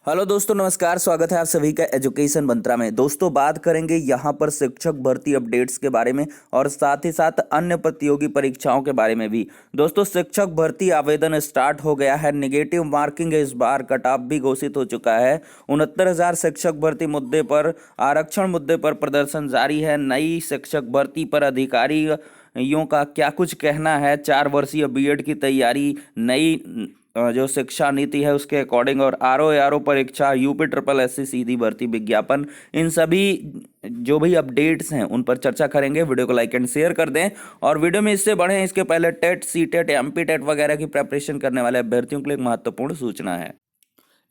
Hello दोस्तों, नमस्कार। स्वागत है आप सभी का एजुकेशन मंत्रा में। दोस्तों, बात करेंगे यहाँ पर शिक्षक भर्ती अपडेट्स के बारे में और साथ ही साथ अन्य प्रतियोगी परीक्षाओं के बारे में भी। दोस्तों, शिक्षक भर्ती आवेदन स्टार्ट हो गया है। नेगेटिव मार्किंग इस बार कट ऑफ भी घोषित हो चुका है। 69,000 शिक्षक भर्ती मुद्दे पर, आरक्षण मुद्दे पर प्रदर्शन जारी है। नई शिक्षक भर्ती पर अधिकारियों का क्या कुछ कहना है? 4 वर्षीय बीएड की तैयारी, नई जो शिक्षा नीति है उसके अकॉर्डिंग, और आरओ परीक्षा, यूपी ट्रिपल एससी सीधी भर्ती विज्ञापन, इन सभी जो भी अपडेट्स हैं उन पर चर्चा करेंगे। वीडियो को लाइक एंड शेयर कर दें और वीडियो में इससे बढ़ें इसके पहले TET, C TET, MP TET वगैरह की प्रिपरेशन करने वाले अभ्यर्थियों के लिए एक महत्वपूर्ण सूचना है।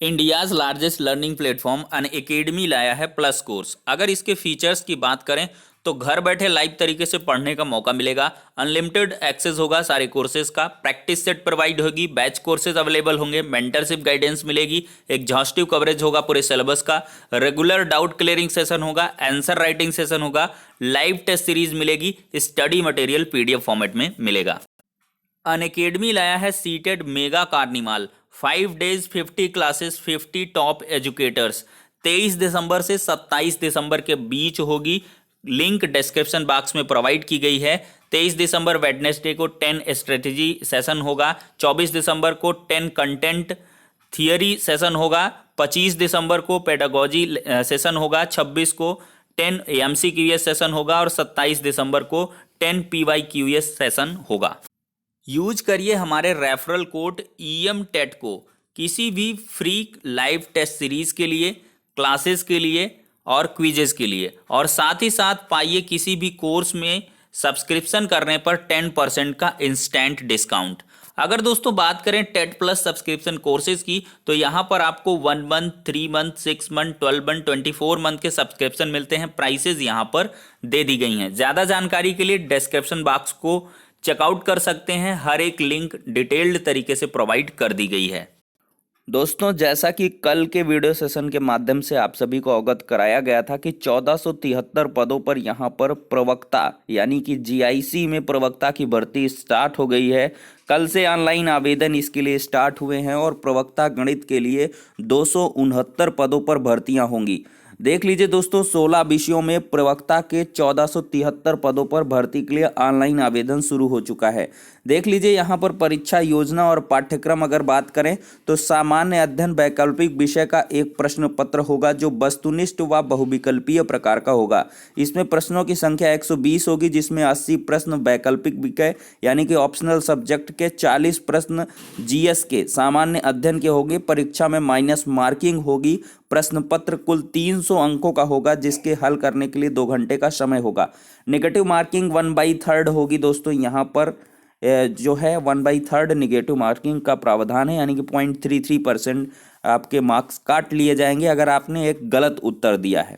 India's largest learning platform Unacademy लाया है प्लस कोर्स। अगर इसके फीचर्स की बात करें तो घर बैठे लाइव तरीके से पढ़ने का मौका मिलेगा, अनलिमिटेड एक्सेस होगा सारे कोर्सेज का, प्रैक्टिस सेट प्रोवाइड होगी, बैच कोर्सेज अवेलेबल होंगे, मेंटरशिप गाइडेंस मिलेगी, एग्जॉस्टिव कवरेज होगा पूरे सिलेबस का, रेगुलर डाउट क्लियरिंग सेशन होगा, आंसर राइटिंग सेशन होगा, लाइव टेस्ट सीरीज मिलेगी, स्टडी मटेरियल पीडीएफ फॉर्मेट में मिलेगा। अनअकैडमी लाया है CTET mega carnival, 5 days 50 classes 50 top educators. 23 दिसंबर से 27 दिसंबर के बीच होगी। लिंक डिस्क्रिप्शन बॉक्स में प्रोवाइड की गई है। 23 दिसंबर वेडनेसडे को 10 स्ट्रेटेजी सेशन होगा। 24 दिसंबर को 10 कंटेंट थियरी सेशन होगा। 25 दिसंबर को पेडागोजी सेशन होगा। 26 को 10 एमसीक्यूएस सेशन होगा और 27 दिसंबर को 10 पीवाईक्यूएस सेशन होगा। यूज करिए हमारे रेफरल कोड EM टेट को किसी भी फ्री लाइव टेस्ट सीरीज के लिए, क्लासेस के लिए और क्विजेस के लिए, और साथ ही साथ पाइए किसी भी कोर्स में सब्सक्रिप्शन करने पर 10% का इंस्टेंट डिस्काउंट। अगर दोस्तों बात करें टेट प्लस सब्सक्रिप्शन कोर्सेज की तो यहाँ पर आपको 1 month, 3 month, 6 month, 12 month, 24 month के सब्सक्रिप्शन मिलते हैं। प्राइसेज यहाँ पर दे दी गई हैं। ज़्यादा जानकारी के लिए डिस्क्रिप्शन बॉक्स को चेकआउट कर सकते हैं। हर एक लिंक डिटेल्ड तरीके से प्रोवाइड कर दी गई है। दोस्तों, जैसा कि कल के वीडियो सेशन के माध्यम से आप सभी को अवगत कराया गया था कि 1473 पदों पर यहाँ पर प्रवक्ता यानी कि GIC में प्रवक्ता की भर्ती स्टार्ट हो गई है। कल से ऑनलाइन आवेदन इसके लिए स्टार्ट हुए हैं और प्रवक्ता गणित के लिए 269 पदों पर भर्तियां होंगी। देख लीजिए दोस्तों, 16 विषयों में प्रवक्ता के 1473 पदों पर भर्ती के लिए ऑनलाइन आवेदन शुरू हो चुका है। देख लीजिए यहाँ पर परीक्षा योजना और पाठ्यक्रम अगर बात करें तो सामान्य अध्ययन वैकल्पिक विषय का एक प्रश्न पत्र होगा जो वस्तुनिष्ठ व बहुविकल्पीय प्रकार का होगा। इसमें प्रश्नों की संख्या 120 होगी, जिसमें 80 प्रश्न वैकल्पिक विषय यानी कि ऑप्शनल सब्जेक्ट के, 40 प्रश्न GS के सामान्य अध्ययन के होंगे। परीक्षा में माइनस मार्किंग होगी। प्रश्न पत्र कुल 300 अंकों का होगा, जिसके हल करने के लिए 2 घंटे का समय होगा। नेगेटिव मार्किंग 1/3 होगी। दोस्तों यहाँ पर जो है 1/3 नेगेटिव मार्किंग का प्रावधान है, यानी कि 0.33% आपके मार्क्स काट लिए जाएंगे अगर आपने एक गलत उत्तर दिया है।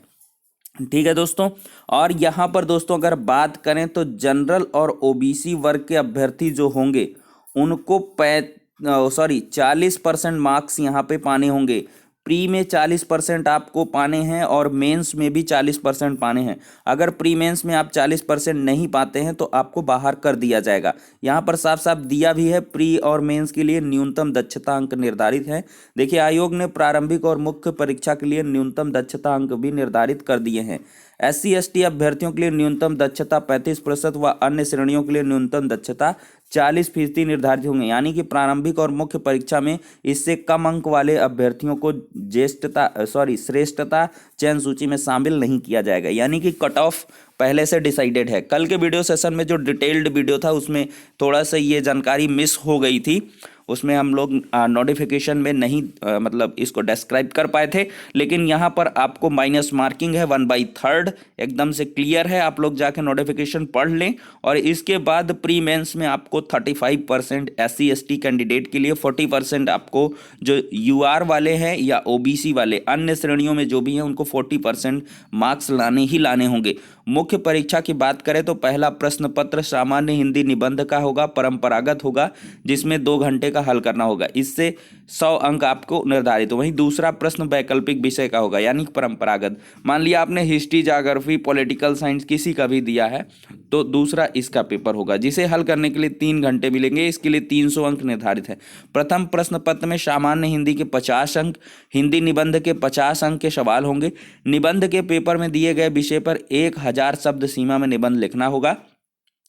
ठीक है दोस्तों, और यहाँ पर दोस्तों अगर बात करें तो जनरल और OBC वर्ग के अभ्यर्थी जो होंगे उनको 40% मार्क्स यहाँ पे पाने होंगे। प्री में 40% आपको पाने हैं और मेंस में भी 40% पाने हैं। अगर प्री मेंस में आप 40% नहीं पाते हैं तो आपको बाहर कर दिया जाएगा। यहाँ पर साफ साफ दिया भी है, प्री और मेंस के लिए न्यूनतम दक्षता अंक निर्धारित है। देखिए, आयोग ने प्रारंभिक और मुख्य परीक्षा के लिए न्यूनतम दक्षता अंक भी निर्धारित कर दिए हैं। SC ST अभ्यर्थियों के लिए न्यूनतम दक्षता 35% व अन्य श्रेणियों के लिए न्यूनतम दक्षता 40% निर्धारित होंगे। यानी कि प्रारंभिक और मुख्य परीक्षा में इससे कम अंक वाले अभ्यर्थियों को श्रेष्ठता चयन सूची में शामिल नहीं किया जाएगा। यानी कि कट ऑफ पहले से डिसाइडेड है। कल के वीडियो सेशन में जो डिटेल्ड वीडियो था उसमें थोड़ा सा ये जानकारी मिस हो गई थी। उसमें हम लोग नोटिफिकेशन में नहीं मतलब इसको डिस्क्राइब कर पाए थे, लेकिन यहाँ पर आपको माइनस मार्किंग है 1/3 एकदम से क्लियर है। आप लोग जाके नोटिफिकेशन पढ़ लें। और इसके बाद प्री मेंस में आपको 35% SC ST कैंडिडेट के लिए, 40% आपको जो UR वाले हैं या OBC वाले अन्य श्रेणियों में जो भी हैं उनको 40% मार्क्स लाने ही लाने होंगे। मुख्य परीक्षा की बात करें तो पहला प्रश्न पत्र सामान्य हिंदी निबंध का होगा, परंपरागत होगा, जिसमें 2 घंटे का हल करना होगा, इससे 100 अंक आपको निर्धारित हो। वहीं दूसरा प्रश्न वैकल्पिक विषय का होगा, यानी परंपरागत। मान लिया आपने हिस्ट्री, ज्योग्राफी, पॉलिटिकल साइंस किसी का भी दिया है, तो दूसरा इसका पेपर होगा, जिसे हल करने के लिए 3 घंटे मिलेंगे। इसके लिए 300 अंक निर्धारित है। प्रथम प्रश्न पत्र में सामान्य हिंदी के 50 अंक, हिंदी निबंध के 50 अंक के सवाल होंगे। निबंध के पेपर में दिए गए विषय पर 1000 शब्द सीमा में निबंध लिखना होगा।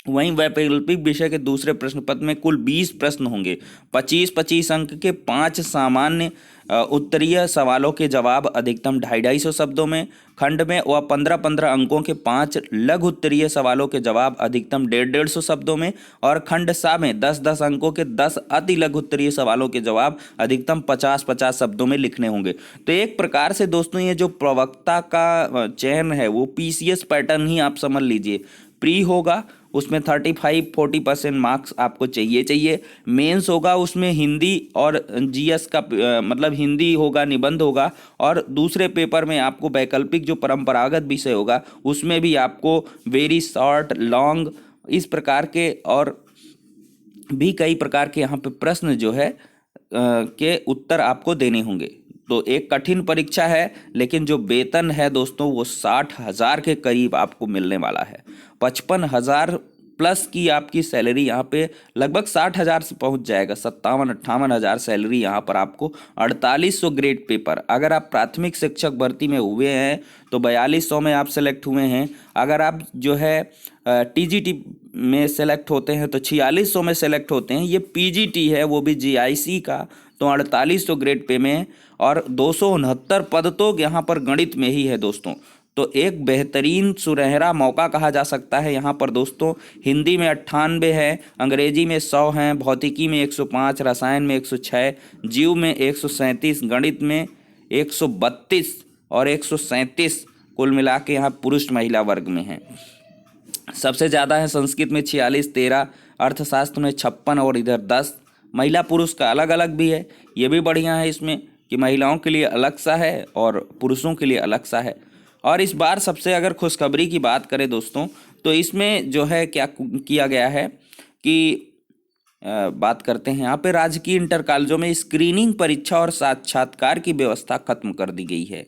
वहीं वैकल्पिक विषय के दूसरे प्रश्न पत्र में कुल 20 प्रश्न होंगे। 25-25 अंक के 5 सामान्य उत्तरीय सवालों के जवाब अधिकतम 250-250 शब्दों में खंड में, व 15-15 अंकों के 5 लघु उत्तरीय सवालों के जवाब अधिकतम 150-150 शब्दों में, और खंड सा में 10-10 अंकों के 10 अति लघु उत्तरीय सवालों के जवाब अधिकतम 50-50 शब्दों में लिखने होंगे। तो एक प्रकार से दोस्तों ये जो प्रवक्ता का चयन है वो पीसीएस पैटर्न ही आप समझ लीजिए। प्री होगा, उसमें 35-40% मार्क्स आपको चाहिए। मेंस होगा, उसमें हिंदी और जीएस का मतलब हिंदी होगा, निबंध होगा, और दूसरे पेपर में आपको वैकल्पिक जो परंपरागत विषय होगा उसमें भी आपको वेरी शॉर्ट, लॉन्ग, इस प्रकार के और भी कई प्रकार के यहाँ पे प्रश्न जो है के उत्तर आपको देने होंगे। तो एक कठिन परीक्षा है, लेकिन जो वेतन है दोस्तों वो 60,000 के करीब आपको मिलने वाला है। 55,000 प्लस की आपकी सैलरी यहाँ पे लगभग 60,000 से पहुँच जाएगा। 57-58 सैलरी यहाँ पर आपको। 4800 ग्रेड पेपर, अगर आप प्राथमिक शिक्षक भर्ती में हुए हैं तो 4200 में आप सेलेक्ट हुए हैं। अगर आप जो है टीजीटी में सेलेक्ट होते हैं तो 4600 में सेलेक्ट होते हैं। ये पीजीटी है, वो भी जीआईसी का, तो 4800 ग्रेड पे में, और 269 पद तो यहाँ पर गणित में ही है दोस्तों। तो एक बेहतरीन सुनहरा मौका कहा जा सकता है यहाँ पर दोस्तों। हिंदी में 98 है, अंग्रेजी में 100 हैं, भौतिकी में 105, रसायन में 106, जीव में 137, गणित में 132 और 137, कुल मिला के यहाँ पुरुष महिला वर्ग में हैं। सबसे ज़्यादा है संस्कृत में 46, 13, अर्थशास्त्र में 56 और इधर 10। महिला पुरुष का अलग अलग भी है, ये भी बढ़िया है इसमें कि महिलाओं के लिए अलग सा है और पुरुषों के लिए अलग सा है। और इस बार सबसे अगर खुशखबरी की बात करें दोस्तों, तो इसमें जो है क्या किया गया है कि बात करते हैं यहाँ पे, राजकीय इंटर कॉलेजों में स्क्रीनिंग परीक्षा और साक्षात्कार की व्यवस्था खत्म कर दी गई है।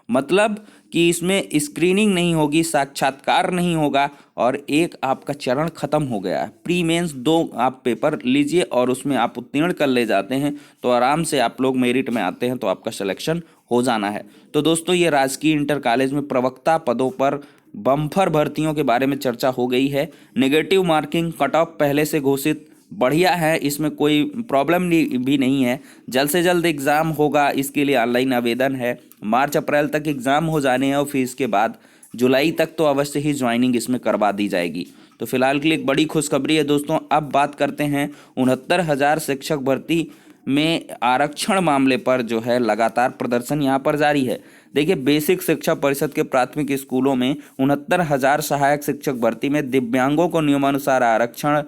मतलब कि इसमें स्क्रीनिंग नहीं होगी, साक्षात्कार नहीं होगा, और एक आपका चरण खत्म हो गया है। प्री मेंस 2 आप पेपर लीजिए और उसमें आप उत्तीर्ण कर ले जाते हैं तो आराम से आप लोग मेरिट में आते हैं तो आपका सिलेक्शन हो जाना है। तो दोस्तों ये राजकीय इंटर कॉलेज में प्रवक्ता पदों पर बम्पर भर्तियों के बारे में चर्चा हो गई है। नेगेटिव मार्किंग, कट ऑफ पहले से घोषित, बढ़िया है, इसमें कोई प्रॉब्लम भी नहीं है। जल्द से जल्द एग्ज़ाम होगा, इसके लिए ऑनलाइन आवेदन है। मार्च अप्रैल तक एग्ज़ाम हो जाने हैं और फिर इसके बाद जुलाई तक तो अवश्य ही ज्वाइनिंग इसमें करवा दी जाएगी। तो फिलहाल के लिए एक बड़ी खुशखबरी है दोस्तों। अब बात करते हैं 69,000 शिक्षक भर्ती में आरक्षण मामले पर जो है लगातार प्रदर्शन यहाँ पर जारी है। देखिए, बेसिक शिक्षा परिषद के प्राथमिक स्कूलों में 69,000 सहायक शिक्षक भर्ती में दिव्यांगों को नियमानुसार आरक्षण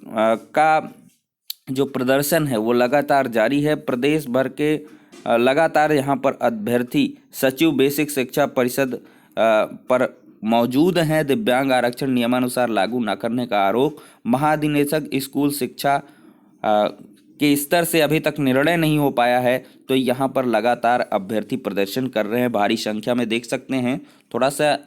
का जो प्रदर्शन है वो लगातार जारी है। प्रदेश भर के लगातार यहाँ पर अभ्यर्थी सचिव बेसिक शिक्षा परिषद पर मौजूद हैं। दिव्यांग आरक्षण नियमानुसार लागू न करने का आरोप, महानिदेशक स्कूल शिक्षा के स्तर से अभी तक निर्णय नहीं हो पाया है। तो यहाँ पर लगातार अभ्यर्थी प्रदर्शन कर रहे हैं, भारी संख्या में देख सकते हैं। थोड़ा सा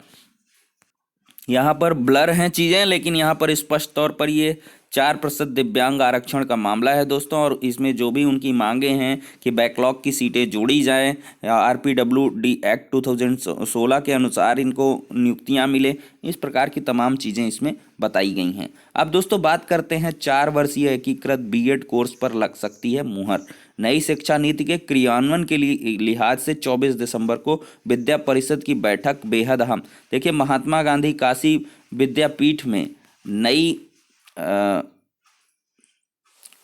यहाँ पर ब्लर हैं चीज़ें, लेकिन यहाँ पर स्पष्ट तौर पर ये 4% दिव्यांग आरक्षण का मामला है दोस्तों। और इसमें जो भी उनकी मांगे हैं कि बैकलॉग की सीटें जोड़ी जाएं, RPWD एक्ट 2016 के अनुसार इनको नियुक्तियां मिले, इस प्रकार की तमाम चीज़ें इसमें बताई गई हैं। अब दोस्तों बात करते हैं 4 वर्षीय एकीकृत बीएड कोर्स पर लग सकती है मुहर। नई शिक्षा नीति के क्रियान्वयन के लिए लिहाज से 24 दिसंबर को विद्या परिषद की बैठक बेहद अहम। देखिए, महात्मा गांधी काशी विद्यापीठ में नई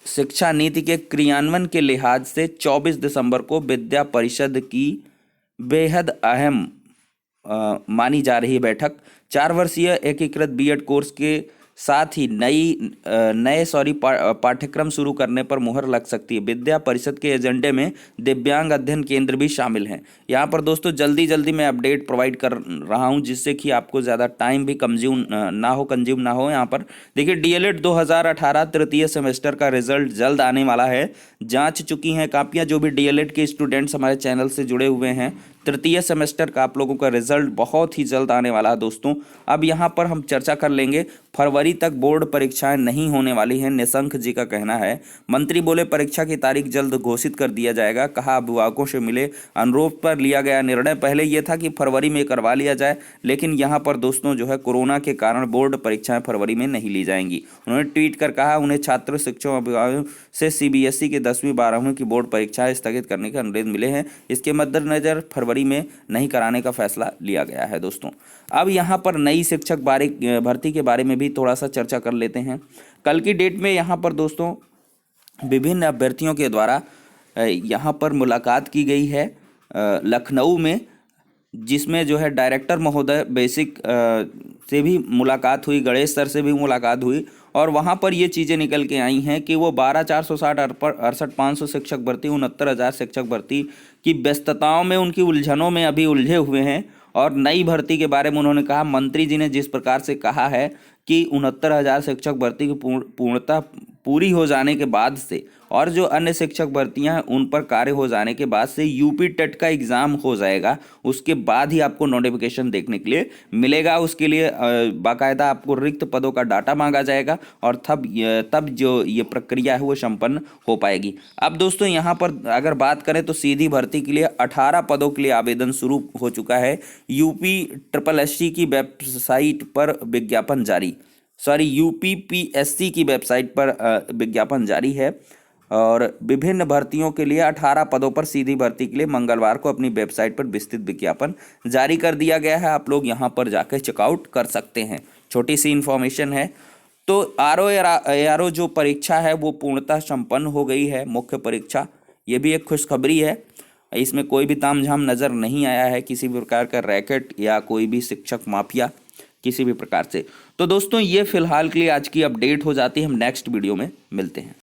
शिक्षा नीति के क्रियान्वयन के लिहाज से 24 दिसंबर को विद्या परिषद की बेहद अहम मानी जा रही बैठक 4 वर्षीय एकीकृत बीएड कोर्स के साथ ही पाठ्यक्रम शुरू करने पर मुहर लग सकती है। विद्या परिषद के एजेंडे में दिव्यांग अध्ययन केंद्र भी शामिल हैं। यहाँ पर दोस्तों जल्दी मैं अपडेट प्रोवाइड कर रहा हूँ, जिससे कि आपको ज़्यादा टाइम भी कंज्यूम ना हो। यहाँ पर देखिए, डीएलएड 2018 तृतीय सेमेस्टर का रिजल्ट जल्द आने वाला है। जांच चुकी हैं कापियाँ। जो भी डीएलएड के स्टूडेंट्स हमारे चैनल से जुड़े हुए हैं, तृतीय सेमेस्टर का आप लोगों का रिजल्ट बहुत ही जल्द आने वाला है दोस्तों। अब यहाँ पर हम चर्चा कर लेंगे। फरवरी तक बोर्ड परीक्षाएं नहीं होने वाली हैं, निशंक जी का कहना है। मंत्री बोले परीक्षा की तारीख जल्द घोषित कर दिया जाएगा। कहा अभिभावकों से मिले अनुरोध पर लिया गया निर्णय। पहले यह था कि फरवरी में करवा लिया जाए, लेकिन यहाँ पर दोस्तों जो है कोरोना के कारण बोर्ड परीक्षाएं फरवरी में नहीं ली जाएंगी। उन्होंने ट्वीट कर कहा उन्हें छात्र शिक्षकों अभिभावकों से सीबीएसई की 10वीं 12वीं की बोर्ड परीक्षाएं स्थगित करने के अनुरोध मिले हैं। इसके मद्देनजर फरवरी में नहीं कराने का फैसला लिया गया है दोस्तों। अब यहाँ पर नई शिक्षक भर्ती के बारे में भी थोड़ा सा चर्चा कर लेते हैं। कल की डेट में यहाँ पर दोस्तों विभिन्न अभ्यर्थियों के द्वारा यहाँ पर मुलाकात की गई है लखनऊ में, जिसमें जो है डायरेक्टर महोदय बेसिक से भी मुलाकात हुई, गणेश सर से भी मुलाकात हुई, और वहाँ पर ये चीज़ें निकल के आई हैं कि वो 12,460 68,500 शिक्षक भर्ती 69,000 शिक्षक भर्ती की व्यस्तताओं में, उनकी उलझनों में अभी उलझे हुए हैं। और नई भर्ती के बारे में उन्होंने कहा, मंत्री जी ने जिस प्रकार से कहा है कि 69,000 शिक्षक भर्ती की पूर्णता पूरी हो जाने के बाद से और जो अन्य शिक्षक भर्तियां हैं उन पर कार्य हो जाने के बाद से यूपी टेट का एग्ज़ाम हो जाएगा। उसके बाद ही आपको नोटिफिकेशन देखने के लिए मिलेगा। उसके लिए बाकायदा आपको रिक्त पदों का डाटा मांगा जाएगा और तब जो ये प्रक्रिया है वो संपन्न हो पाएगी। अब दोस्तों यहाँ पर अगर बात करें तो सीधी भर्ती के लिए 18 पदों के लिए आवेदन शुरू हो चुका है। यूपीएससी की वेबसाइट पर विज्ञापन जारी, यूपीपीएससी की वेबसाइट पर विज्ञापन जारी है। और विभिन्न भर्तियों के लिए 18 पदों पर सीधी भर्ती के लिए मंगलवार को अपनी वेबसाइट पर विस्तृत विज्ञापन जारी कर दिया गया है। आप लोग यहाँ पर जाकर चेकआउट कर सकते हैं। छोटी सी इन्फॉर्मेशन है। तो आरओ जो परीक्षा है वो पूर्णतः संपन्न हो गई है, मुख्य परीक्षा। ये भी एक खुशखबरी है। इसमें कोई भी तामझाम नज़र नहीं आया है, किसी भी प्रकार का रैकेट या कोई भी शिक्षक माफिया किसी भी प्रकार से। तो दोस्तों ये फिलहाल के लिए आज की अपडेट हो जाती है। हम नेक्स्ट वीडियो में मिलते हैं।